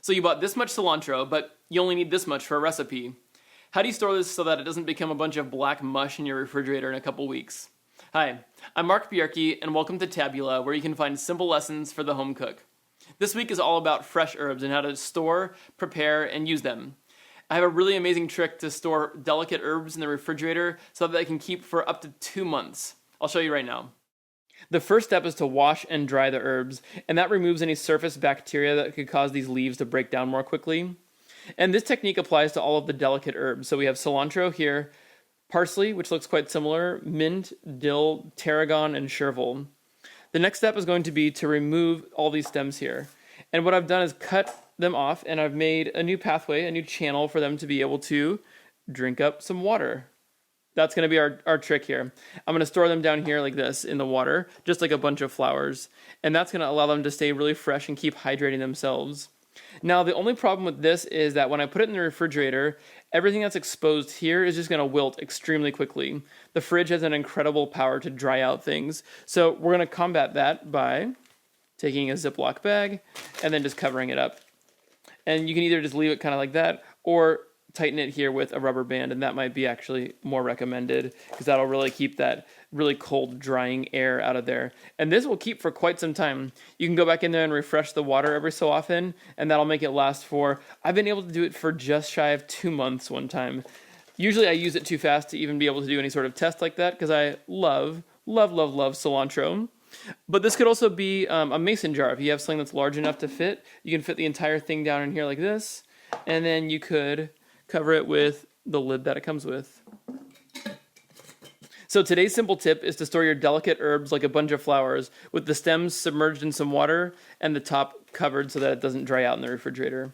So you bought this much cilantro, but you only need this much for a recipe. How do you store this so that it doesn't become a bunch of black mush in your refrigerator in a couple weeks? Hi, I'm Mark Bjarke, and welcome to Tabula, where you can find simple lessons for the home cook. This week is all about fresh herbs and how to store, prepare, and use them. I have a really amazing trick to store delicate herbs in the refrigerator so that they can keep for up to 2 months. I'll show you right now. The first step is to wash and dry the herbs, and that removes any surface bacteria that could cause these leaves to break down more quickly. And this technique applies to all of the delicate herbs. So we have cilantro here, parsley, which looks quite similar, mint, dill, tarragon, and chervil. The next step is going to be to remove all these stems here. And what I've done is cut them off, and I've made a new pathway, a new channel for them to be able to drink up some water. That's going to be our trick here. I'm going to store them down here like this in the water, just like a bunch of flowers. And that's going to allow them to stay really fresh and keep hydrating themselves. Now, the only problem with this is that when I put it in the refrigerator, everything that's exposed here is just going to wilt extremely quickly. The fridge has an incredible power to dry out things. So we're going to combat that by taking a Ziploc bag and then just covering it up. And you can either just leave it kind of like that or tighten it here with a rubber band, and that might be actually more recommended because that'll really keep that really cold drying air out of there. And this will keep for quite some time. You can go back in there and refresh the water every so often, and that'll make it last for, I've been able to do it for just shy of 2 months one time. Usually I use it too fast to even be able to do any sort of test like that because I love cilantro. But this could also be a mason jar. If you have something that's large enough to fit, you can fit the entire thing down in here like this, and then you could cover it with the lid that it comes with. So today's simple tip is to store your delicate herbs like a bunch of flowers with the stems submerged in some water and the top covered so that it doesn't dry out in the refrigerator.